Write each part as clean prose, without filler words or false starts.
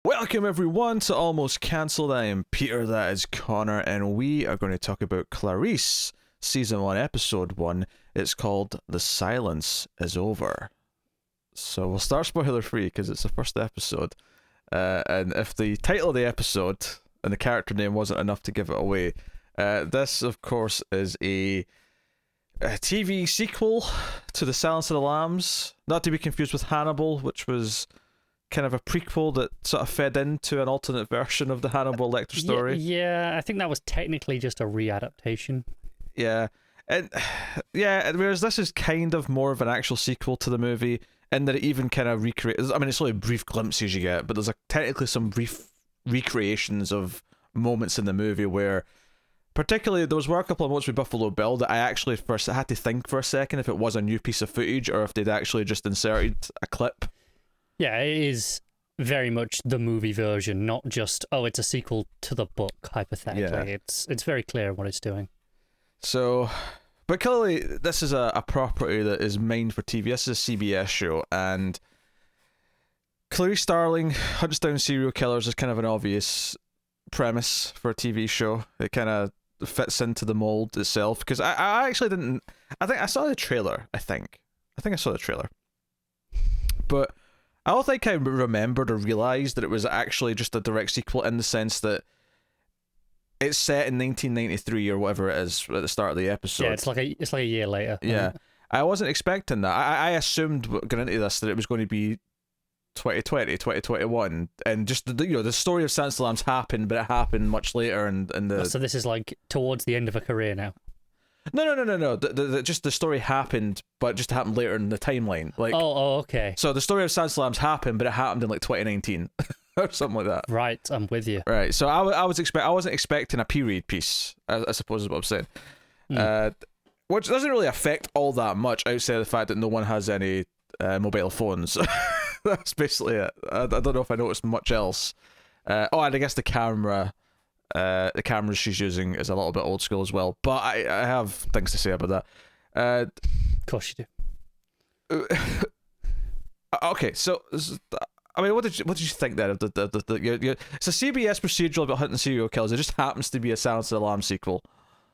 Welcome everyone to Almost Cancelled. I am Peter, that is Connor, and we are going to talk about Clarice, Season 1, Episode 1. It's called The Silence is Over. So we'll start spoiler free because it's the first episode. And if the title of the episode and the character name wasn't enough to give it away, this of course is a TV sequel to The Silence of the Lambs, not to be confused with Hannibal, which was kind of a prequel that sort of fed into an alternate version of the Hannibal Lecter story. Yeah, I think that was technically just a readaptation. Yeah. And whereas this is kind of more of an actual sequel to the movie, in that it even kind of recreates, I mean, it's only brief glimpses you get, but there's technically some brief recreations of moments in the movie where, particularly, there were a couple of moments with Buffalo Bill that I actually first had to think for a second if it was a new piece of footage or if they'd actually just inserted a clip. Yeah, it is very much the movie version, not just, it's a sequel to the book, hypothetically. Yeah. It's very clear what it's doing. So, but clearly this is a property that is mined for TV. This is a CBS show, and Clarice Starling hunts down serial killers is kind of an obvious premise for a TV show. It kind of fits into the mold itself, because I actually didn't... I think I saw the trailer, I think I saw the trailer. But I don't think I remembered or realised that it was actually just a direct sequel, in the sense that it's set in 1993 or whatever it is at the start of the episode. Yeah, it's like a year later. Yeah. I wasn't expecting that. I assumed going into this that it was going to be 2020, 2021, and just the story of Silence of the Lambs happened, but it happened much later. So this is like towards the end of a career now. No. Just the story happened, but just happened later in the timeline. Like, okay. So the story of Silence of the Lambs happened, but it happened in like 2019 or something like that. Right, I'm with you. Right. So I wasn't expecting a period piece, I suppose is what I'm saying. Which doesn't really affect all that much outside of the fact that no one has any mobile phones. That's basically it. I don't know if I noticed much else. And I guess the cameras she's using is a little bit old school as well, but I have things to say about that. Of course you do. Okay, so I mean, what did you think then of the it's a CBS procedural about hunting serial killers. It just happens to be a Silence of the Lambs sequel.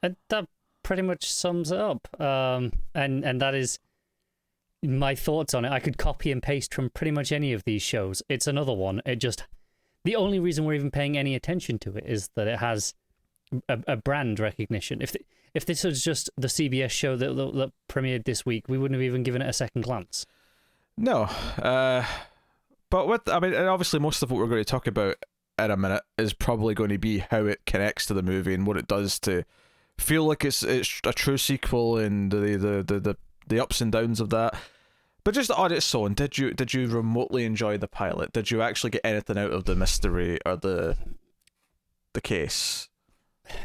That pretty much sums it up. And that is my thoughts on it. I could copy and paste from pretty much any of these shows. It's another one. The only reason we're even paying any attention to it is that it has a brand recognition. If this was just the CBS show that premiered this week, we wouldn't have even given it a second glance. No. But and obviously most of what we're going to talk about in a minute is probably going to be how it connects to the movie and what it does to feel like it's a true sequel and the ups and downs of that. But just on its own, did you remotely enjoy the pilot? Did you actually get anything out of the mystery or the case?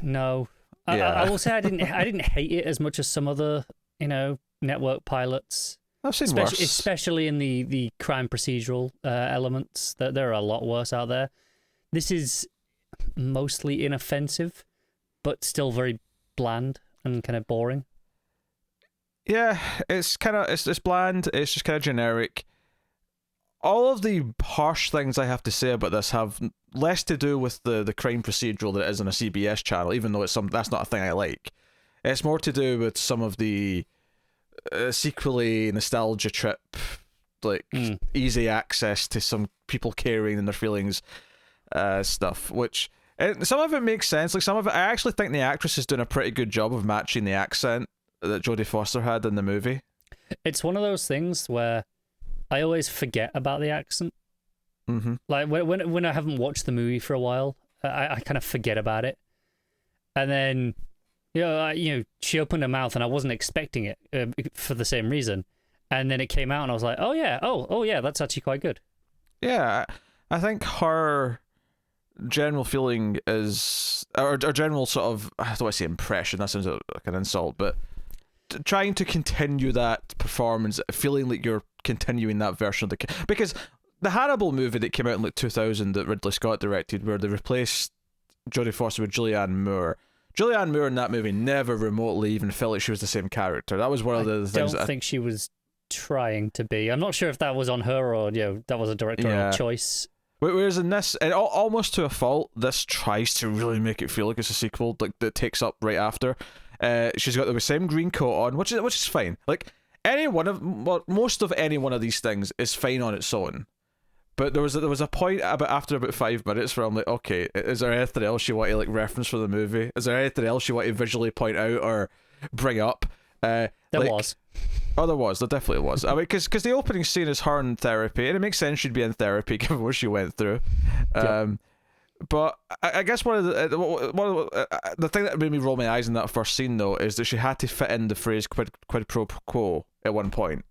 No. Yeah. I will say I didn't hate it as much as some other, network pilots. I've seen worse. Especially in the crime procedural elements. There are a lot worse out there. This is mostly inoffensive, but still very bland and kind of boring. Yeah, it's bland. It's just kind of generic. All of the harsh things I have to say about this have less to do with the crime procedural that it is on a CBS channel, even though that's not a thing I like. It's more to do with some of the sequely nostalgia trip, like easy access to some people caring in their feelings stuff, which some of it makes sense. Like some of it, I actually think the actress is doing a pretty good job of matching the accent that Jodie Foster had in the movie. It's one of those things where I always forget about the accent. Mm-hmm. Like when I haven't watched the movie for a while, I kind of forget about it. And then, she opened her mouth and I wasn't expecting it for the same reason. And then it came out and I was like, oh yeah, that's actually quite good. Yeah, I think her general feeling is, or general sort of, I don't want to say impression, that sounds like an insult, but trying to continue that performance, feeling like you're continuing that version of because the Hannibal movie that came out in like 2000 that Ridley Scott directed, where they replaced Jodie Foster with Julianne Moore in that movie never remotely even felt like she was the same character. That was one of the things. I don't think she was trying to be. I'm not sure if that was on her or that was a directorial choice. Whereas in this, and almost to a fault, this tries to really make it feel like it's a sequel, like that takes up right after. She's got the same green coat on, which is fine. Like most of any one of these things is fine on its own. But there was a point after about 5 minutes where I'm like, okay, is there anything else you want to like reference for the movie? Is there anything else you want to visually point out or bring up? There was. Oh, there definitely was. I mean, because the opening scene is her in therapy, and it makes sense she'd be in therapy given what she went through. But I guess one of the thing that made me roll my eyes in that first scene though is that she had to fit in the phrase quid pro quo at one point.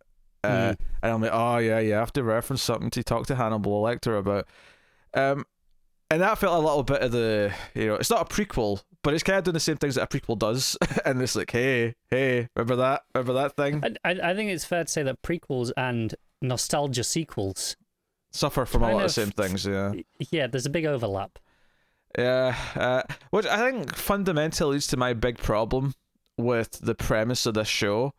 And I'm like, oh yeah, you have to reference something to talk to Hannibal Lecter about. And that felt a little bit of the, it's not a prequel, but it's kind of doing the same things that a prequel does. And it's like, hey, remember that thing? I think it's fair to say that prequels and nostalgia sequels suffer from a lot of the same things, yeah. Yeah, there's a big overlap. Yeah, which I think fundamentally leads to my big problem with the premise of this show,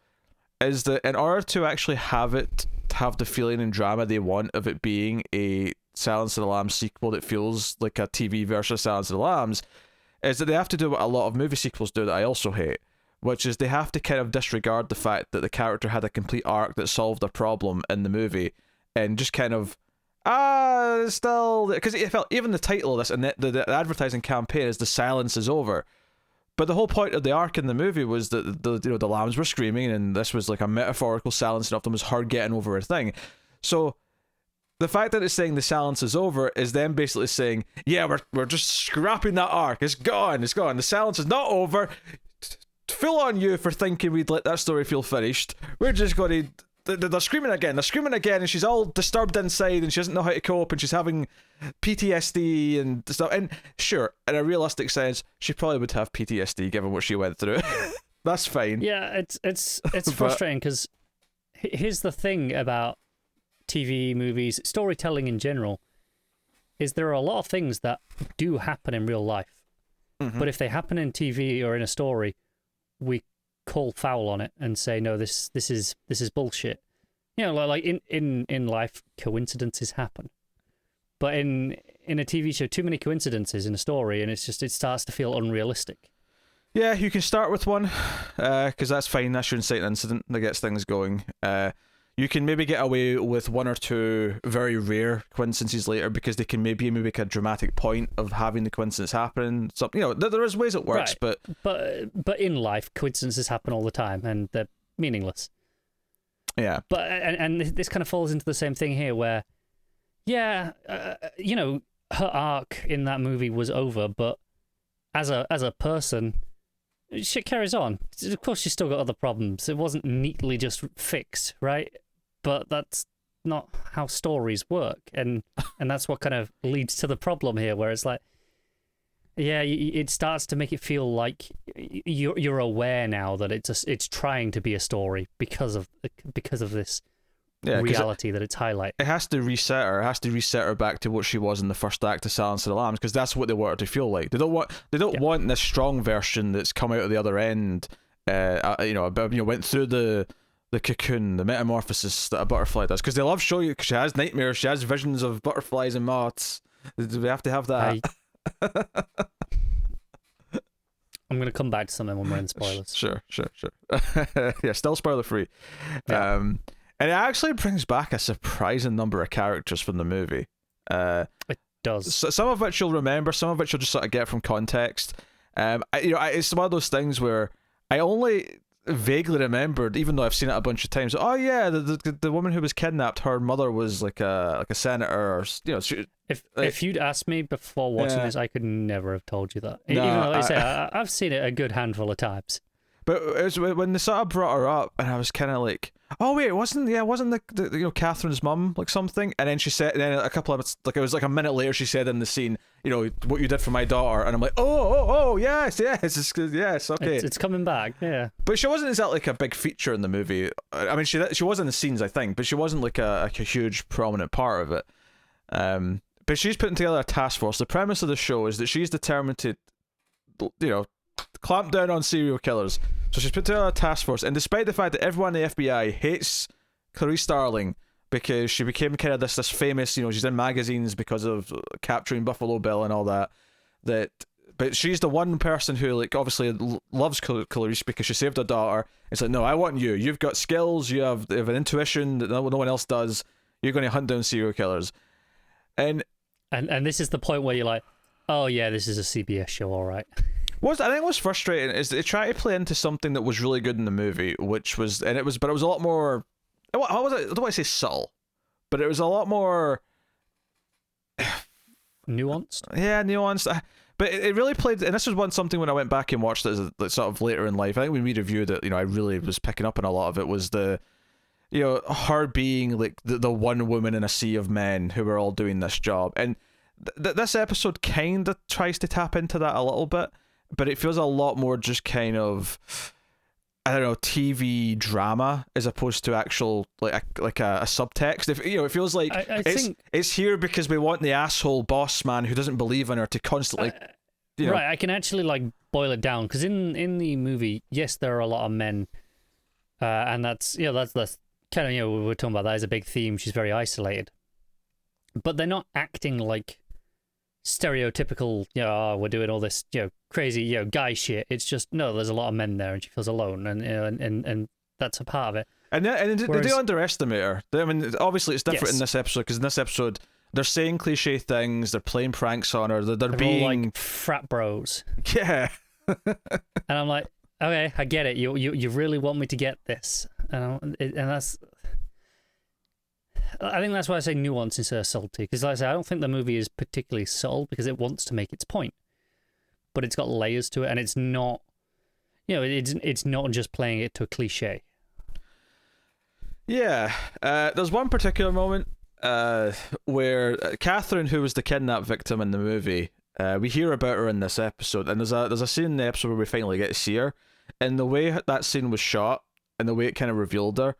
is that in order to actually have the feeling and drama they want of it being a Silence of the Lambs sequel that feels like a TV version of Silence of the Lambs, is that they have to do what a lot of movie sequels do that I also hate, which is they have to kind of disregard the fact that the character had a complete arc that solved a problem in the movie, and just kind of still, because it felt, even the title of this and the advertising campaign is "The Silence is Over," but the whole point of the arc in the movie was that the lambs were screaming, and this was like a metaphorical silence, and often was her getting over a thing. So the fact that it's saying the silence is over is then basically saying, yeah, we're just scrapping that arc. It's gone. The silence is not over. Full on you for thinking we'd let that story feel finished. We're just going to... They're screaming again, and she's all disturbed inside, and she doesn't know how to cope, and she's having PTSD and stuff. And sure, in a realistic sense, she probably would have PTSD given what she went through. That's fine. Yeah, it's frustrating, because here's the thing about TV, movies, storytelling in general, is there are a lot of things that do happen in real life. Mm-hmm. But if they happen in TV or in a story, we call foul on it and say, no, this is bullshit. Like in life, coincidences happen. But in a TV show, too many coincidences in a story, and it starts to feel unrealistic. Yeah, you can start with one, because that's fine. That's your incite incident that gets things going. You can maybe get away with one or two very rare coincidences later, because they can maybe make a dramatic point of having the coincidence happen. So, there is ways it works, right. But in life, coincidences happen all the time, and they're meaningless. Yeah. But and this kind of falls into the same thing here, where, her arc in that movie was over, but as a person, shit carries on. Of course, she's still got other problems. It wasn't neatly just fixed, right? But that's not how stories work, and that's what kind of leads to the problem here, where it's like, yeah, it starts to make it feel like you're aware now that it's trying to be a story because of this reality that it's highlighting. It has to reset her. It has to reset her back to what she was in the first act of Silence of the Lambs, because that's what they want her to feel like. They don't want this strong version that's come out of the other end. Went through the cocoon, the metamorphosis that a butterfly does, because they love showing you, because she has nightmares, she has visions of butterflies and moths. We have to have that. I'm going to come back to something when we're in spoilers. Sure. Yeah, still spoiler free. Yeah. And it actually brings back a surprising number of characters from the movie. It does. Some of which you'll remember, some of which you'll just sort of get from context. It's one of those things where I only vaguely remembered, even though I've seen it a bunch of times. Oh yeah, the woman who was kidnapped, her mother was like a senator, or if you'd asked me before watching this, I could never have told you that. No, even though, like I say, I've seen it a good handful of times. But it was when they sort of brought her up, and I was kind of like, oh wait, wasn't the Catherine's mum like something? And then she said, and then a couple of it was like a minute later, she said in the scene, what you did for my daughter, and I'm like, oh yes, okay, it's coming back, yeah. But she wasn't exactly like a big feature in the movie. I mean, she was in the scenes, I think, but she wasn't like a huge prominent part of it. But she's putting together a task force. The premise of the show is that she's determined to, clamp down on serial killers. So she's put together a task force, and despite the fact that everyone in the FBI hates Clarice Starling, because she became kind of this famous, she's in magazines because of capturing Buffalo Bill and all that. But she's the one person who, like, obviously loves Clarice because she saved her daughter. It's like, no, I want you. You've got skills. You have an intuition that no one else does. You're going to hunt down serial killers. And this is the point where you're like, oh yeah, this is a CBS show, all right. I think what's frustrating is they try to play into something that was really good in the movie, but it was a lot more. How was it? I don't want to say subtle, but it was a lot more nuanced. Yeah, nuanced. But it really played, and this was something when I went back and watched it sort of later in life. I think when we reviewed it, I really was picking up on a lot of it. Was her being like the one woman in a sea of men who were all doing this job, and this episode kind of tries to tap into that a little bit, but it feels a lot more just kind of, I don't know, TV drama as opposed to actual like a subtext. It feels like it's here because we want the asshole boss man who doesn't believe in her to constantly. Right, I can actually like boil it down because in the movie, yes, there are a lot of men, and that's kind of we're talking about that as a big theme. She's very isolated, but they're not acting like stereotypical, we're doing all this, crazy, guy shit. It's just, no, there's a lot of men there and she feels alone, and that's a part of it. And they do underestimate her. I mean, obviously it's different in this episode, because in this episode they're saying cliche things, they're playing pranks on her, they're being all like frat bros. Yeah. And I'm like, okay, I get it. You really want me to get this, and that's. I think that's why I say nuance instead of subtlety, because like I say, I don't think the movie is particularly subtle because it wants to make its point, but it's got layers to it, and it's not, it's not just playing it to a cliche. Yeah, there's one particular moment where Catherine, who was the kidnap victim in the movie, we hear about her in this episode, and there's a scene in the episode where we finally get to see her, and the way that scene was shot and the way it kind of revealed her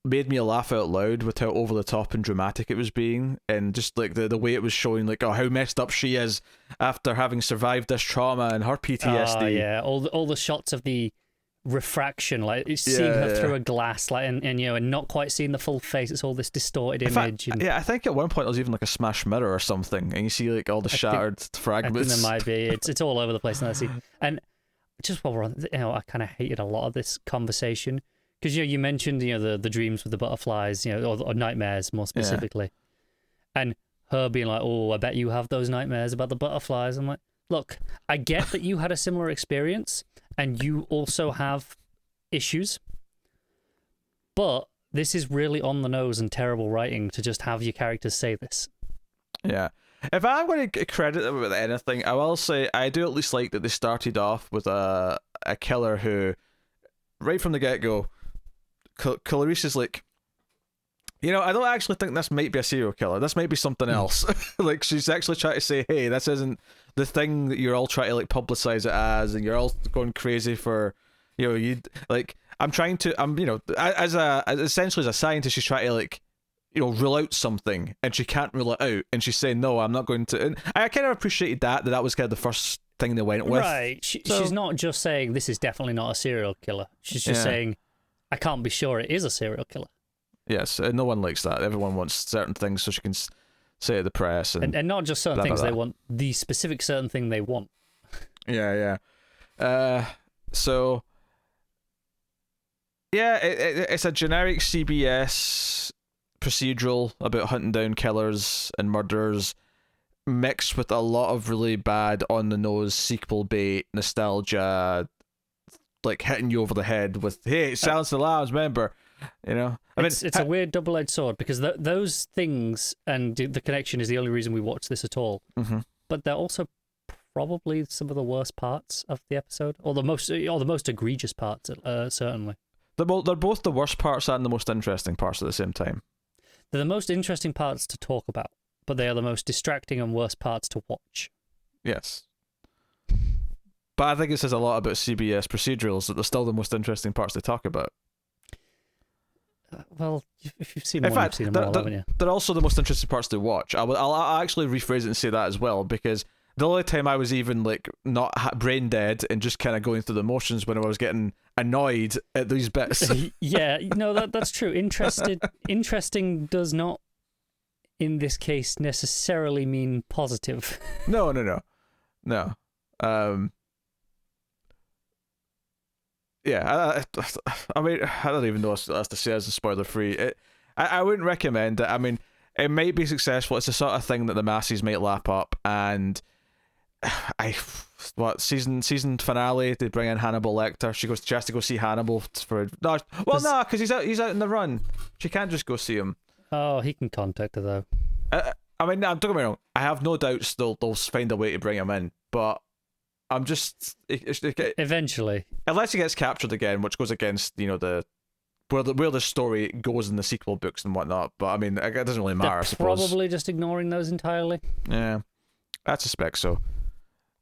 made me laugh out loud with how over the top and dramatic it was being, and just like the way it was showing, like, how messed up she is after having survived this trauma and her PTSD. Oh yeah, all the shots of the refraction, like seeing her through a glass, like and not quite seeing the full face. It's all this distorted image. I think at one point there was even like a smashed mirror or something, and you see like all the shattered fragments. I think there might be. It's all over the place in that scene. And just while we're on, I kind of hated a lot of this conversation. Because you mentioned the dreams with the butterflies, or nightmares more specifically, and her being like, "Oh, I bet you have those nightmares about the butterflies." I'm like, look, I get that you had a similar experience, and you also have issues, but this is really on the nose and terrible writing to just have your characters say this. Yeah, if I'm going to credit them with anything, I will say I do at least like that they started off with a killer who, right from the get-go, Clarice is like, I don't actually think this might be a serial killer. This might be something else. Like, she's actually trying to say, hey, this isn't the thing that you're all trying to like publicize it as, and you're all going crazy for, essentially as a scientist, she's trying to like, rule out something, and she can't rule it out, and she's saying, no, I'm not going to. And I kind of appreciated that was kind of the first thing they went with. Right. She's not just saying this is definitely not a serial killer. She's just saying, I can't be sure it is a serial killer. Yes, and no one likes that. Everyone wants certain things so she can say to the press. And not just certain things they want, the specific certain thing they want. Yeah. So, it's a generic CBS procedural about hunting down killers and murderers, mixed with a lot of really bad on-the-nose sequel bait nostalgia, like hitting you over the head with, hey, Silence of the Lambs, remember? It's a weird double-edged sword, because those things and the connection is the only reason we watch this at all. Mm-hmm. But they're also probably some of the worst parts of the episode, or the most egregious parts, certainly. They're both the worst parts and the most interesting parts at the same time. They're the most interesting parts to talk about, but they are the most distracting and worst parts to watch. Yes. But I think it says a lot about CBS procedurals that they're still the most interesting parts to talk about. Well, if you've seen them, you've seen them all, haven't you? They're also the most interesting parts to watch. I'll actually rephrase it and say that as well, because The only time I was even like not brain dead and just kind of going through the motions when I was getting annoyed at these bits. Yeah, no, that's true. Interesting does not, in this case, necessarily mean positive. No. Yeah, I mean, I don't even know what else to say as a spoiler free. I wouldn't recommend it. I mean, it might be successful. It's the sort of thing that the masses might lap up, and season finale, they bring in Hannibal Lecter. She has to go see Hannibal because he's out in the run. She can't just go see him. Oh, he can contact her though. I mean, don't get me wrong, I have no doubts they'll find a way to bring him in, but I'm just eventually, unless he gets captured again, which goes against the where the story goes in the sequel books and whatnot. But I mean, it doesn't really matter. They're I suppose probably just ignoring those entirely. Yeah, I suspect so.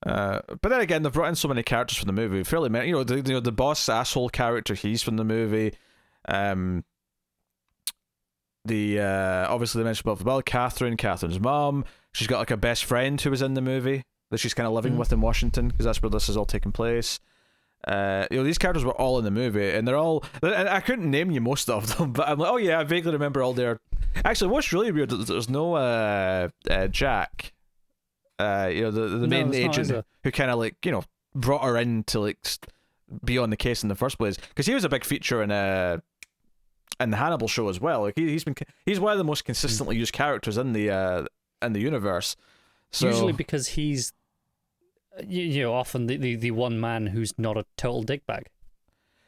But then again, they've brought in so many characters from the movie. Fairly many, the boss asshole character, he's from the movie. Obviously they mentioned above, well, Catherine's mom. She's got like a best friend who was in the movie that she's kind of living with in Washington, because that's where this is all taking place. These characters were all in the movie, and they're all. And I couldn't name you most of them, but I'm like, oh yeah, I vaguely remember all their. Actually, what's really weird is there's no Jack. The main agent who kind of like brought her in to like be on the case in the first place, because he was a big feature in the Hannibal show as well. Like he's one of the most consistently used characters in the universe. So, usually because he's often the one man who's not a total dickbag.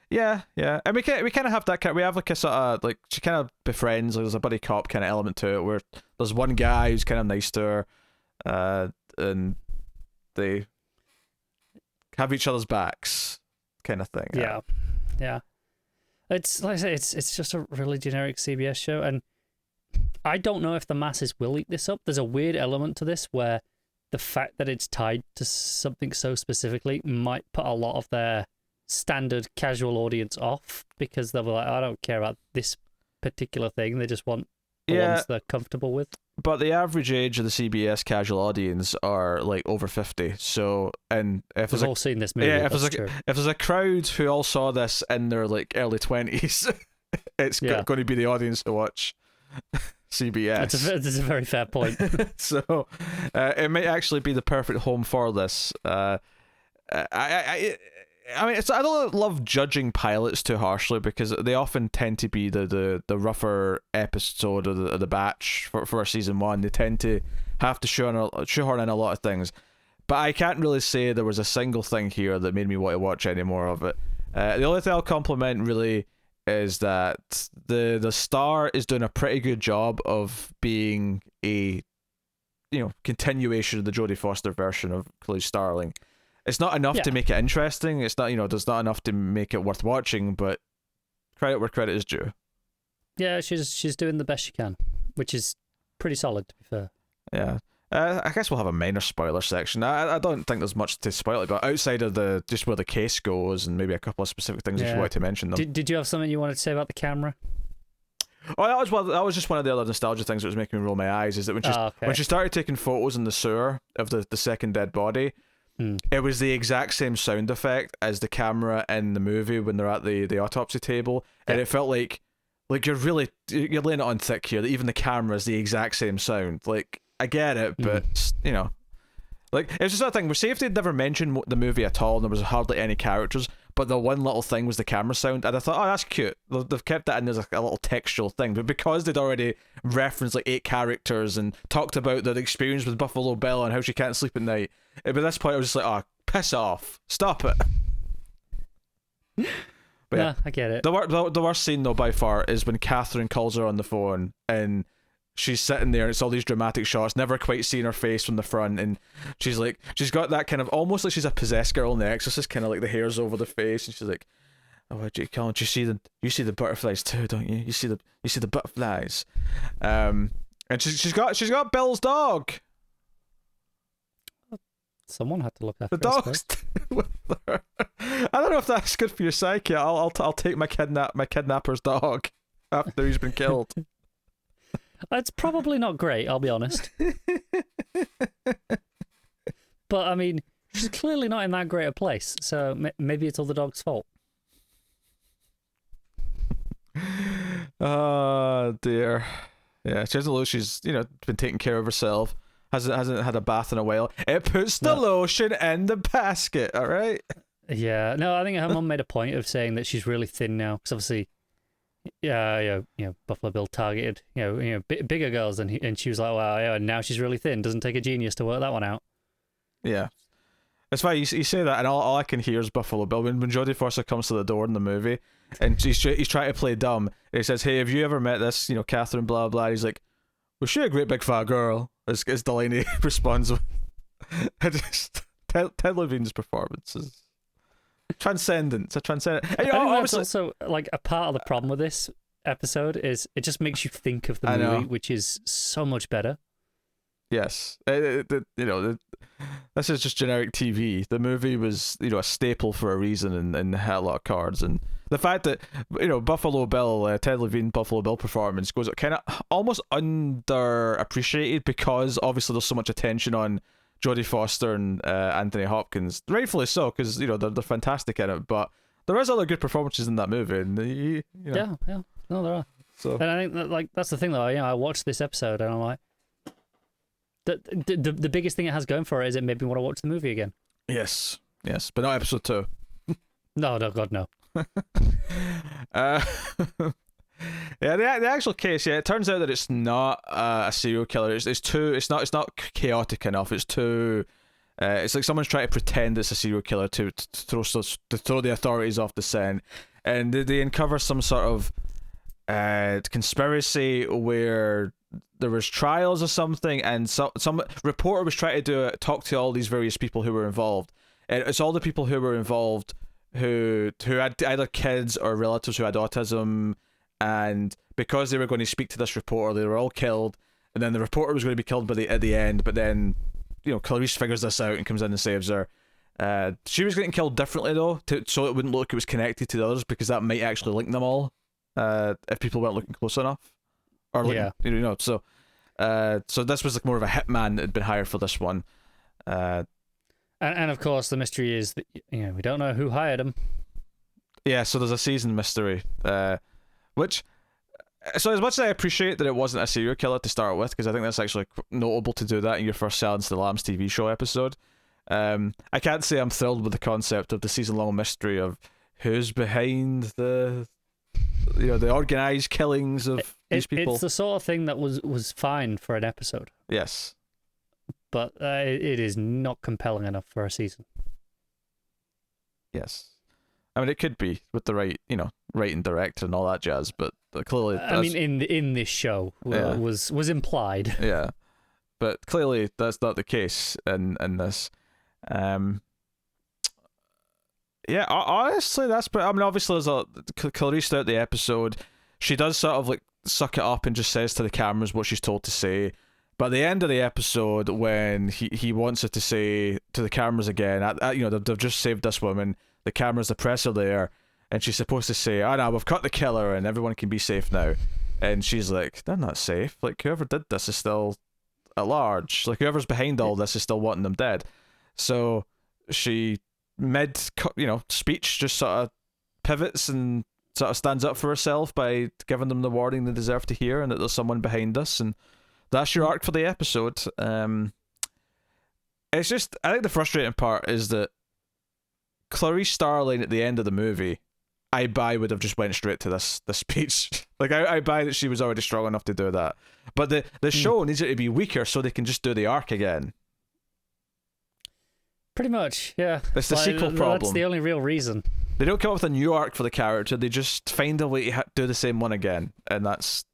Yeah, and we kind of have that. We have like a sort of like she kind of befriends. Like, there's a buddy cop kind of element to it, where there's one guy who's kind of nice to her, and they have each other's backs, kind of thing. Yeah. It's like I say, it's just a really generic CBS show, and I don't know if the masses will eat this up. There's a weird element to this where the fact that it's tied to something so specifically might put a lot of their standard casual audience off, because they'll be like, I don't care about this particular thing. They just want the ones they're comfortable with. But the average age of the CBS casual audience are like over 50. So, and if we've all seen this movie, if there's a crowd who all saw this in their like early 20s, it's going to be the audience to watch CBS. That's a very fair point. So, it might actually be the perfect home for this. I mean, I don't love judging pilots too harshly, because they often tend to be the rougher episode of the batch for season one. They tend to have to shoehorn in a lot of things. But I can't really say there was a single thing here that made me want to watch any more of it. The only thing I'll compliment really is that the star is doing a pretty good job of being a continuation of the Jodie Foster version of Clarice Starling. It's not enough to make it interesting. It's not, there's not enough to make it worth watching, but credit where credit is due. Yeah, she's doing the best she can, which is pretty solid, to be fair. Yeah. I guess we'll have a minor spoiler section. I don't think there's much to spoil it, but outside of just where the case goes, and maybe a couple of specific things if you wanted to mention them. Did you have something you wanted to say about the camera? Oh, that was just one of the other nostalgia things that was making me roll my eyes, is that when she started taking photos in the sewer of the second dead body, it was the exact same sound effect as the camera in the movie when they're at the autopsy table, and it felt like you're laying it on thick here, that even the camera is the exact same sound. Like, I get it, but like, it's just that thing where, say if they'd never mentioned the movie at all and there was hardly any characters, but the one little thing was the camera sound, and I thought, oh, that's cute. They've kept that in as a little textual thing. But because they'd already referenced like 8 characters and talked about their experience with Buffalo Bill and how she can't sleep at night, by this point I was just like, oh, piss off, stop it. But yeah, I get it. The worst scene though by far is when Catherine calls her on the phone and she's sitting there and it's all these dramatic shots, never quite seeing her face from the front, and she's got that kind of almost like she's a possessed girl in The Exorcist, kind of like the hairs over the face, and she's like, oh, what do you call it? You see the butterflies too, don't you? You see the butterflies. And she's got Bill's dog. Someone had to look after the dog's with her. I don't know if that's good for your psyche. I'll take my kidnapper's dog after he's been killed. It's probably not great, I'll be honest. But I mean, she's clearly not in that great a place, so maybe it's all the dog's fault. Oh dear. Yeah, she doesn't look. She's been taking care of herself. Hasn't had a bath in a while. It puts the lotion in the basket. All right. Yeah. No, I think her mum made a point of saying that she's really thin now, because obviously, Buffalo Bill targeted bigger girls, and she was like, well, yeah, now she's really thin. Doesn't take a genius to work that one out. Yeah. It's funny you say that, and all I can hear is Buffalo Bill. When Jodie Foster comes to the door in the movie, and he's trying to play dumb, and he says, "Hey, have you ever met this, Catherine, blah, blah?" He's like, "Was she a great big fat girl?" As Delaney responds with, Ted Levine's performance is transcendent. It's a transcendent. I think that's also, like, a part of the problem with this episode is it just makes you think of the movie, which is so much better. Yes, this is just generic TV. The movie was, a staple for a reason, and had a lot of cards. And the fact that, Buffalo Bill, Ted Levine Buffalo Bill performance goes kind of almost underappreciated, because obviously there's so much attention on Jodie Foster and Anthony Hopkins, rightfully so, because they're fantastic in it. But there is other good performances in that movie, and yeah, no, there are. So, and I think that, that's the thing though. I watched this episode and I'm like, the biggest thing it has going for it is it made me want to watch the movie again. Yes, but not episode 2. No, God, no. Yeah, the actual case. Yeah, it turns out that it's not a serial killer. It's not chaotic enough. It's too. It's like someone's trying to pretend it's a serial killer to throw the authorities off the scent, and they uncover some sort of conspiracy where there was trials or something, and some reporter was trying to talk to all these various people who were involved, and it's all the people who were involved who had either kids or relatives who had autism, and because they were going to speak to this reporter, they were all killed, and then the reporter was going to be killed at the end, but then Clarice figures this out and comes in and saves her. She was getting killed differently though, so it wouldn't look like it was connected to the others, because that might actually link them all if people weren't looking close enough. Or so this was like more of a hitman that had been hired for this one. And of course the mystery is that we don't know who hired him. Yeah, so there's a season mystery, which, so as much as I appreciate that it wasn't a serial killer to start with, because I think that's actually notable to do that in your first Silence of the Lambs TV show episode, I can't say I'm thrilled with the concept of the season-long mystery of who's behind the organized killings of these people. It's the sort of thing that was fine for an episode. Yes. But it is not compelling enough for a season. Yes. I mean, it could be with the right, writing director and all that jazz, but clearly... I mean, in this show, was implied. Yeah. But clearly that's not the case in this. Yeah, honestly, obviously there's Clarice throughout the episode, she does sort of like suck it up and just says to the cameras what she's told to say. But at the end of the episode, when he wants her to say to the cameras again, they've just saved this woman, the cameras, the press are there, and she's supposed to say, "Oh no, we've caught the killer and everyone can be safe now." And she's like, "They're not safe. Like, whoever did this is still at large. Like, whoever's behind all this is still wanting them dead." So she, mid speech, just sort of pivots and sort of stands up for herself by giving them the warning they deserve to hear, and that there's someone behind this, and that's your arc for the episode. It's just, I think the frustrating part is that Clarice Starling at the end of the movie, I buy would have just went straight to this speech. Like, I buy that she was already strong enough to do that, but the show needs her to be weaker so they can just do the arc again. Pretty much, yeah. It's the sequel problem. That's the only real reason. They don't come up with a new arc for the character. They just find a way to do the same one again, and that's.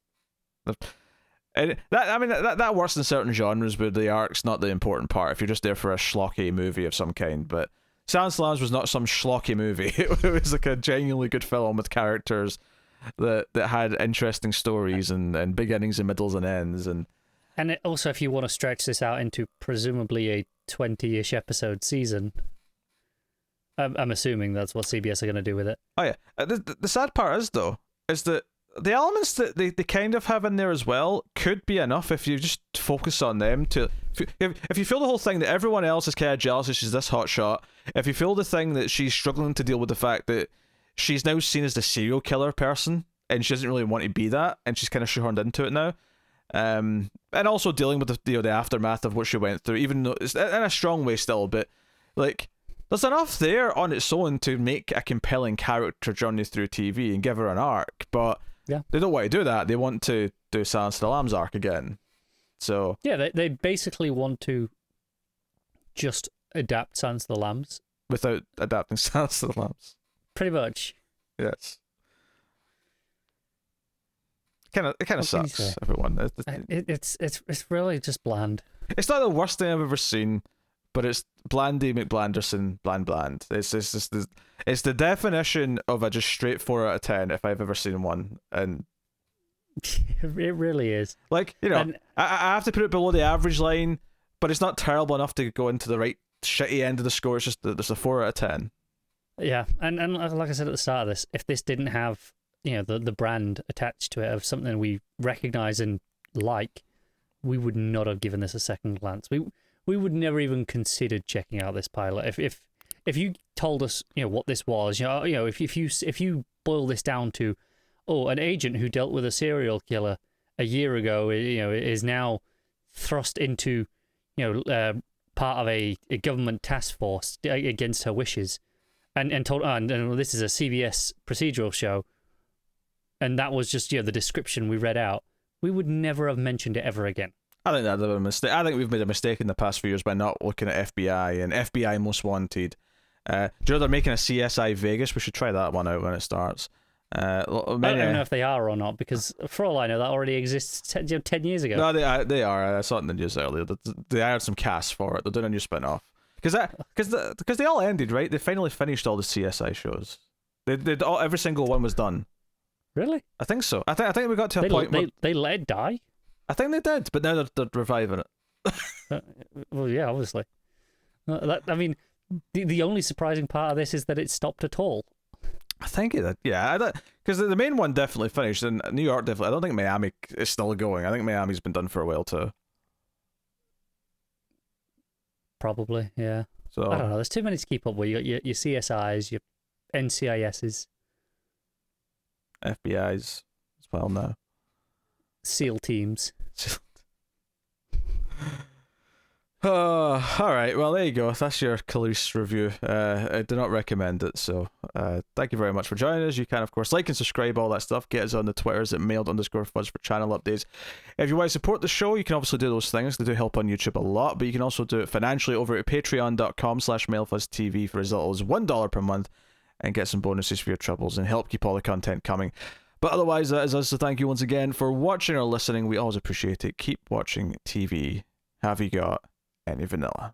And that works in certain genres where the arc's not the important part. If you're just there for a schlocky movie of some kind, but Silence of the Lambs was not some schlocky movie. It was like a genuinely good film with characters that had interesting stories and beginnings and middles and ends, and also, if you want to stretch this out into presumably a 20-ish episode season, I'm assuming that's what CBS are going to do with it. Oh yeah, the sad part is though, is that the elements that they kind of have in there as well could be enough if you just focus on them. If you feel the whole thing that everyone else is kind of jealous that she's this hot shot, if you feel the thing that she's struggling to deal with the fact that she's now seen as the serial killer person and she doesn't really want to be that, and she's kind of shoehorned into it now, and also dealing with the aftermath of what she went through, even though it's in a strong way still, but like there's enough there on its own to make a compelling character journey through TV and give her an arc, but yeah, they don't want to do that. They want to do Silence of the Lambs arc again. So yeah, they basically want to just adapt Silence of the Lambs without adapting Silence of the Lambs. Pretty much. Yes. It kind of sucks, everyone. It's really just bland. It's not the worst thing I've ever seen, but it's Blandy McBlanderson bland. It's the definition of a just straight 4 out of 10 if I've ever seen one, and it really is. Like, you know, and I have to put it below the average line, but it's not terrible enough to go into the right shitty end of the score. It's just there's a 4 out of 10. Yeah, and like I said at the start of this, if this didn't have, you know, the brand attached to it of something we recognize and like, we would not have given this a second glance. We would never even considered checking out this pilot. If you told us, you know, what this was, you know, if you boil this down to, oh, an agent who dealt with a serial killer a year ago, you know, is now thrust into, you know, part of a government task force against her wishes, and told, and this is a CBS procedural show, and that was just, you know, the description we read out, we would never have mentioned it ever again. I think that's a mistake. I think we've made a mistake in the past few years by not looking at FBI and FBI Most Wanted. Do you know they're making a CSI Vegas? We should try that one out when it starts. I don't know if they are or not, because for all I know, that already exists 10 years ago. No, they are. I saw it in the news earlier. They hired some cast for it. They're doing a new spin-off. Because they all ended, right? They finally finished all the CSI shows. Every single one was done. Really? I think so. I think we got to a point where they let it die. I think they did, but now they're reviving it. Well, yeah, obviously. I mean, the only surprising part of this is that it stopped at all. I think it did. Yeah, because the main one definitely finished, and New York definitely. I don't think Miami is still going. I think Miami's been done for a while too. Probably, yeah. So I don't know. There's too many to keep up with. You got your CSIs, your NCISs, FBIs as well now. SEAL teams. All right, well, there you go. That's your Clarice review. I do not recommend it, so thank you very much for joining us. You can, of course, like and subscribe, all that stuff. Get us on the Twitters at mailed_fuzz for channel updates. If you want to support the show, you can obviously do those things. They do help on YouTube a lot, but you can also do it financially over at patreon.com/mailfuzztv for as little as $1 per month and get some bonuses for your troubles and help keep all the content coming. But otherwise, that is us, so thank you once again for watching or listening. We always appreciate it. Keep watching TV. Have you got any vanilla?